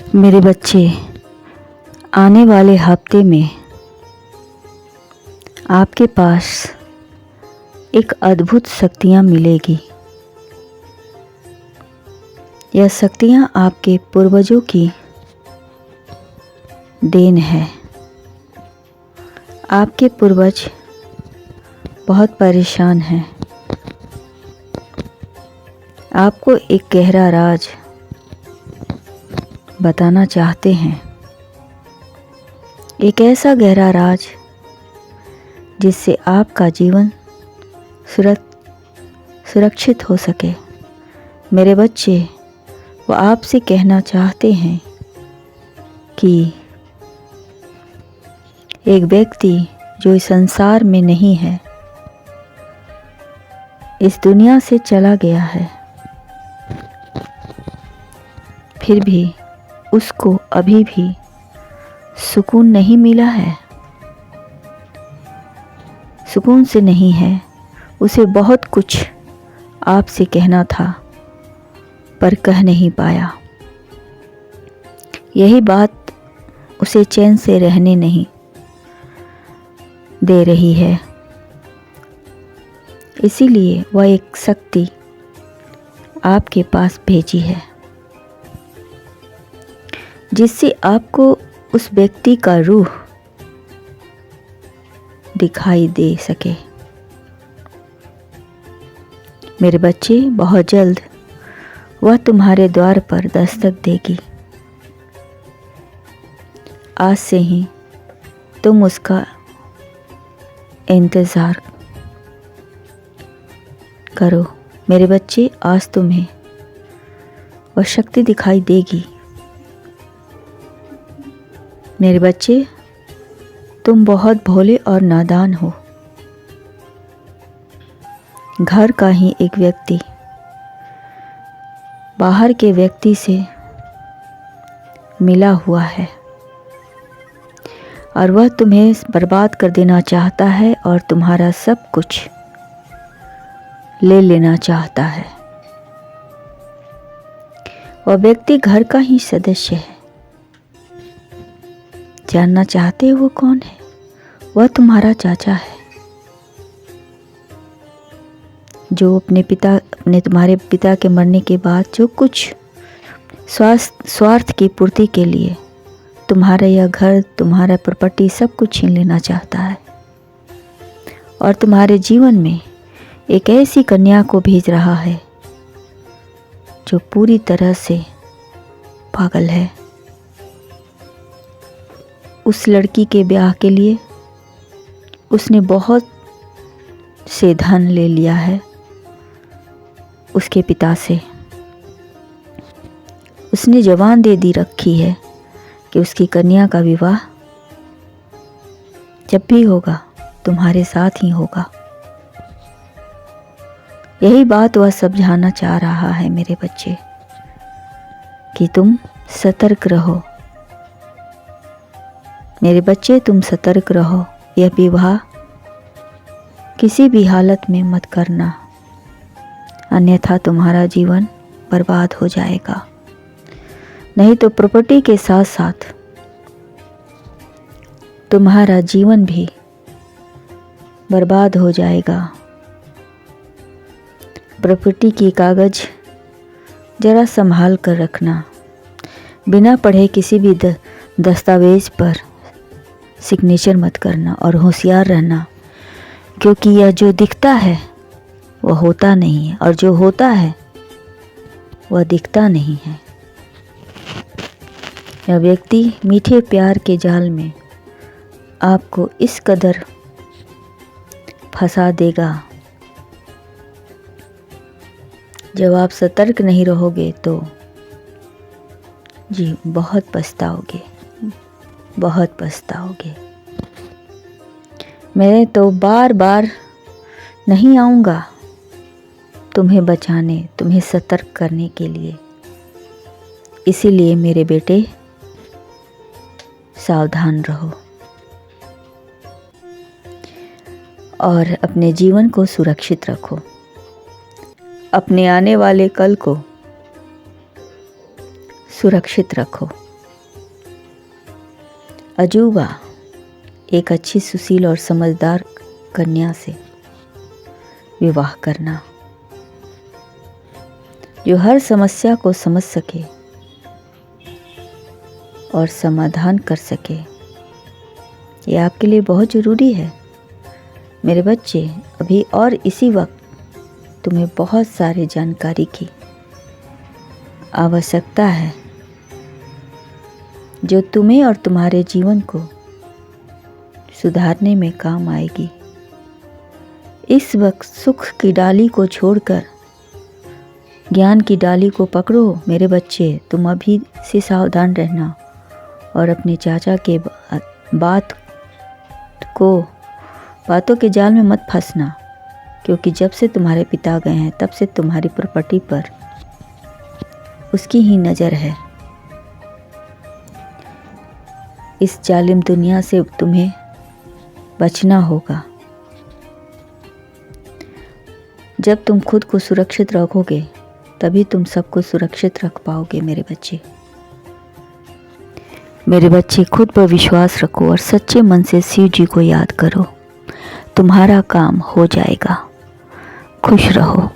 मेरे बच्चे, आने वाले हफ्ते में आपके पास एक अद्भुत शक्तियाँ मिलेगी। यह शक्तियाँ आपके पूर्वजों की देन है। आपके पूर्वज बहुत परेशान हैं। आपको एक गहरा राज बताना चाहते हैं। एक ऐसा गहरा राज जिससे आपका जीवन सुरक्षित हो सके। मेरे बच्चे, वो आपसे कहना चाहते हैं कि एक व्यक्ति जो इस संसार में नहीं है, इस दुनिया से चला गया है, फिर भी उसको अभी भी सुकून नहीं मिला है। सुकून से नहीं है। उसे बहुत कुछ आपसे कहना था पर कह नहीं पाया। यही बात उसे चैन से रहने नहीं दे रही है। इसीलिए वह एक शक्ति आपके पास भेजी है, जिससे आपको उस व्यक्ति का रूह दिखाई दे सके। मेरे बच्चे, बहुत जल्द वह तुम्हारे द्वार पर दस्तक देगी। आज से ही तुम उसका इंतज़ार करो। मेरे बच्चे, आज तुम्हें वह शक्ति दिखाई देगी। मेरे बच्चे, तुम बहुत भोले और नादान हो। घर का ही एक व्यक्ति बाहर के व्यक्ति से मिला हुआ है और वह तुम्हें बर्बाद कर देना चाहता है और तुम्हारा सब कुछ ले लेना चाहता है। वह व्यक्ति घर का ही सदस्य है। जानना चाहते हो वो कौन है? वह तुम्हारा चाचा है, जो तुम्हारे पिता के मरने के बाद जो कुछ स्वार्थ की पूर्ति के लिए तुम्हारा यह घर, तुम्हारा प्रॉपर्टी सब कुछ छीन लेना चाहता है और तुम्हारे जीवन में एक ऐसी कन्या को भेज रहा है जो पूरी तरह से पागल है। उस लड़की के ब्याह के लिए उसने बहुत से धन ले लिया है उसके पिता से। उसने जबान दे दी रखी है कि उसकी कन्या का विवाह जब भी होगा तुम्हारे साथ ही होगा। यही बात वह समझाना चाह रहा है मेरे बच्चे, कि तुम सतर्क रहो। मेरे बच्चे, तुम सतर्क रहो। यह विवाह किसी भी हालत में मत करना, अन्यथा तुम्हारा जीवन बर्बाद हो जाएगा। नहीं तो प्रॉपर्टी के साथ साथ तुम्हारा जीवन भी बर्बाद हो जाएगा। प्रॉपर्टी की कागज जरा संभाल कर रखना। बिना पढ़े किसी भी दस्तावेज पर सिग्नेचर मत करना और होशियार रहना, क्योंकि यह जो दिखता है वह होता नहीं है और जो होता है वह दिखता नहीं है। यह व्यक्ति मीठे प्यार के जाल में आपको इस कदर फंसा देगा, जब आप सतर्क नहीं रहोगे तो जी बहुत पछताओगे, बहुत पछताओगे। मैं तो बार बार नहीं आऊँगा तुम्हें बचाने, तुम्हें सतर्क करने के लिए। इसीलिए मेरे बेटे, सावधान रहो और अपने जीवन को सुरक्षित रखो। अपने आने वाले कल को सुरक्षित रखो। अजूबा एक अच्छी सुशील और समझदार कन्या से विवाह करना, जो हर समस्या को समझ सके और समाधान कर सके। ये आपके लिए बहुत ज़रूरी है मेरे बच्चे। अभी और इसी वक्त तुम्हें बहुत सारी जानकारी की आवश्यकता है, जो तुम्हें और तुम्हारे जीवन को सुधारने में काम आएगी। इस वक्त सुख की डाली को छोड़कर ज्ञान की डाली को पकड़ो मेरे बच्चे। तुम अभी से सावधान रहना और अपने चाचा के बातों के जाल में मत फंसना, क्योंकि जब से तुम्हारे पिता गए हैं तब से तुम्हारी प्रॉपर्टी पर उसकी ही नज़र है। इस जालिम दुनिया से तुम्हें बचना होगा। जब तुम खुद को सुरक्षित रखोगे तभी तुम सबको सुरक्षित रख पाओगे मेरे बच्चे। मेरे बच्चे, खुद पर विश्वास रखो और सच्चे मन से शिव जी को याद करो। तुम्हारा काम हो जाएगा। खुश रहो।